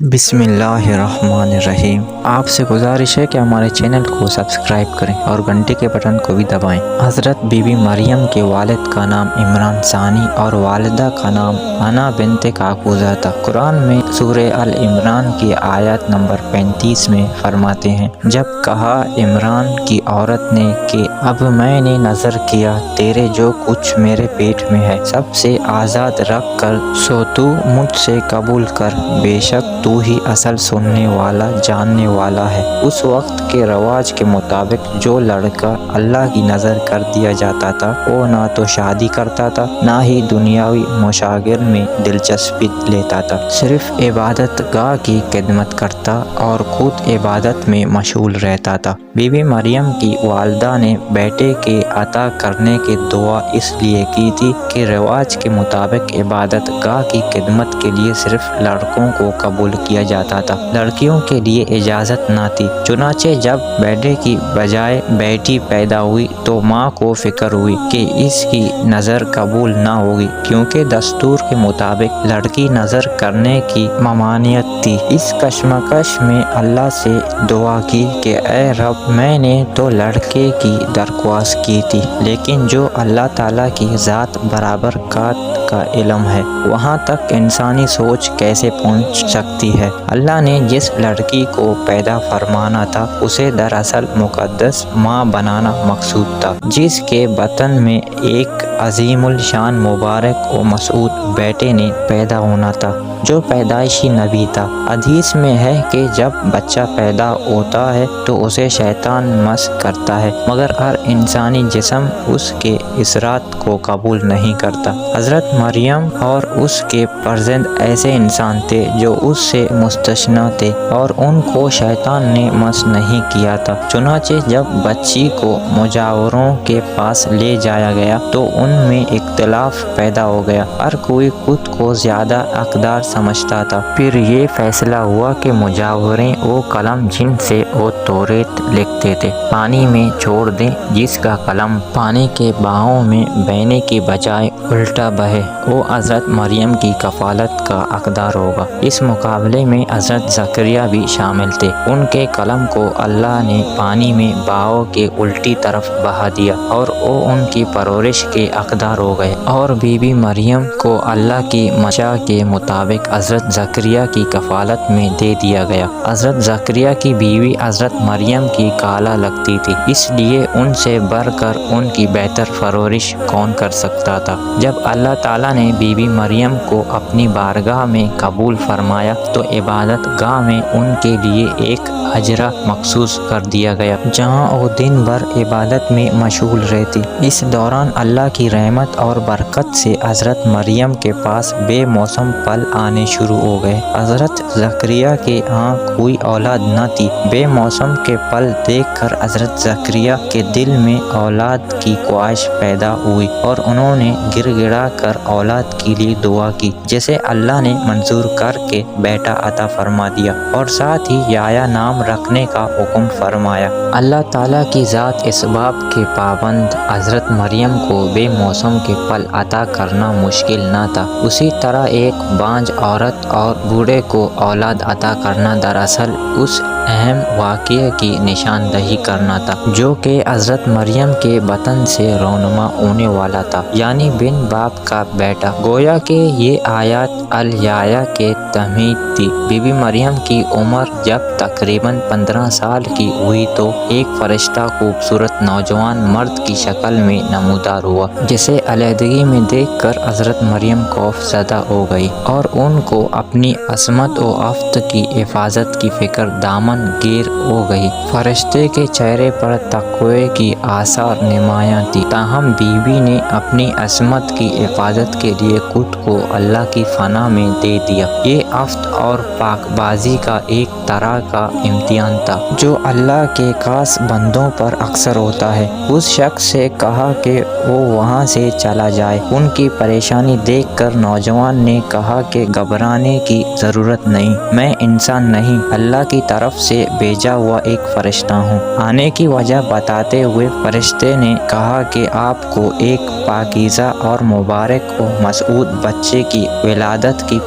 بسم اللہ الرحمن الرحیم۔ آپ سے گزارش ہے کہ ہمارے چینل کو سبسکرائب کریں اور گھنٹی کے بٹن کو بھی دبائیں۔ حضرت بی بی مریم کے والد کا نام عمران ثانی اور والدہ کا نام انا بنت کاکوزہ تھا۔ قرآن میں سورہ ال عمران کی آیت نمبر 35 میں فرماتے ہیں، جب کہا عمران کی عورت نے کہ اب میں نے نظر کیا تیرے جو کچھ میرے پیٹ میں ہے سب سے آزاد رکھ کر سو تو مجھ سے قبول کر، بے شک تو ہی اصل سننے والا جاننے والا ہے۔ اس وقت کے رواج کے مطابق جو لڑکا اللہ کی نظر کر دیا جاتا تھا وہ نہ تو شادی کرتا تھا نہ ہی دنیاوی مشاغل میں دلچسپی لیتا تھا، صرف عبادت گاہ کی خدمت کرتا اور خود عبادت میں مشغول رہتا تھا۔ بی بی مریم کی والدہ نے بیٹے کے عطا کرنے کی دعا اس لیے کی تھی کہ رواج کے مطابق عبادت گاہ کی خدمت کے لیے صرف لڑکوں کو قبول کیا جاتا تھا، لڑکیوں کے لیے اجازت نہ تھی۔ چنانچہ جب بیٹے کی بجائے بیٹی پیدا ہوئی تو ماں کو فکر ہوئی کہ اس کی نظر قبول نہ ہوگی، کیونکہ دستور کے مطابق لڑکی نظر کرنے کی ممانعت تھی۔ اس کشمکش میں اللہ سے دعا کی کہ اے رب، میں نے تو لڑکے کی درخواست کی تھی، لیکن جو اللہ تعالیٰ کی ذات برابرکات کا علم ہے وہاں تک انسانی سوچ کیسے پہنچ سکتی ہے۔ اللہ نے جس لڑکی کو پیدا فرمانا تھا اسے دراصل مقدس ماں بنانا مقصود تھا، جس کے بطن میں ایک عظیم الشان مبارک و مسعود بیٹے نے پیدا ہونا تھا جو پیدائشی نبی تھا۔ حدیث میں ہے کہ جب بچہ پیدا ہوتا ہے تو اسے شیطان مس کرتا ہے، مگر ہر انسانی جسم اس کے اثرات کو قبول نہیں کرتا۔ حضرت مریم اور اس کے فرزند ایسے انسان تھے جو اس سے مستثنیٰ تھے اور ان کو شیطان نے مس نہیں کیا تھا۔ چنانچہ جب بچی کو مجاوروں کے پاس لے جایا گیا تو ان میں اختلاف پیدا ہو گیا، ہر کوئی خود کو زیادہ حقدار سمجھتا تھا۔ پھر یہ فیصلہ ہوا کہ مجاوریں وہ قلم جن سے وہ توریت لکھتے تھے پانی میں چھوڑ دیں، جس کا قلم پانی کے بہاؤ میں بہنے کی بجائے الٹا بہے وہ حضرت مریم کی کفالت کا حقدار ہوگا۔ اس مقابلے میں حضرت زکریا بھی شامل تھے، ان کے قلم کو اللہ نے پانی میں بہاؤ کے الٹی طرف بہا دیا اور وہ ان کی پرورش کے حقدار ہو گئے، اور بی بی مریم کو اللہ کی منشا کے مطابق حضرت زکریا کی کفالت میں دے دیا گیا۔ حضرت زکریا کی بیوی حضرت مریم کی خالہ لگتی تھی، اس لیے ان سے بڑھ کر ان کی بہتر پرورش کون کر سکتا تھا۔ جب اللہ تعالیٰ نے بی بی مریم کو اپنی بارگاہ میں قبول فرمایا تو عبادت گاہ میں ان کے لیے ایک حجرہ مخصوص کر دیا گیا جہاں وہ دن بھر عبادت میں مشغول رہتی۔ اس دوران اللہ کی رحمت اور برکت سے حضرت مریم کے پاس بے موسم پھل آنے شروع ہو گئے۔ حضرت زکریا کے ہاں کوئی اولاد نہ تھی۔ بے موسم کے پھل دیکھ کر حضرت زکریا کے دل میں اولاد کی خواہش پیدا ہوئی اور انہوں نے گڑ گڑا کر اولاد کے لیے دعا کی، جسے اللہ نے منظور کر کے بیٹا عطا فرما دیا اور ساتھ ہی یحییٰ نام رکھنے کا حکم فرمایا۔ اللہ تعالیٰ کی ذات اسباب کے پابند حضرت مریم کو بے موسم کے پھل عطا کرنا مشکل نہ تھا، اسی طرح ایک بانجھ عورت اور بوڑھے کو اولاد عطا کرنا دراصل اس اہم واقعے کی نشاندہی کرنا تھا جو کہ حضرت مریم کے بطن سے رونما ہونے والا تھا، یعنی بن باپ کا بیٹا۔ گویا کہ یہ آیات الیحییٰ کے تمہید تھی۔ بی بی مریم کی عمر جب تقریباً 15 سال کی ہوئی تو ایک فرشتہ خوبصورت نوجوان مرد کی شکل میں نمودار ہوا، جسے علیحدگی میں دیکھ کر حضرت مریم خوف زدہ ہو گئی اور ان کو اپنی عصمت و عفت کی حفاظت کی فکر دامن گیر ہو گئی۔ فرشتے کے چہرے پر تقوی کی آثار نمایاں تھی، تاہم بی بی نے اپنی عصمت کی حفاظت کے لیے خود کو اللہ کی پناہ میں دے دیا۔ یہ عفت اور پاک بازی کا ایک طرح کا امتحان تھا جو اللہ کے خاص بندوں پر اکثر ہوتا ہے۔ اس شخص سے کہا کہ وہ وہاں سے چلا جائے۔ ان کی پریشانی دیکھ کر نوجوان نے کہا کہ گھبرانے کی ضرورت نہیں، میں انسان نہیں، اللہ کی طرف سے بھیجا ہوا ایک فرشتہ ہوں۔ آنے کی وجہ بتاتے ہوئے فرشتے نے کہا کہ آپ کو ایک پاکیزہ اور مبارک و مسعود بچے کی ولادت کی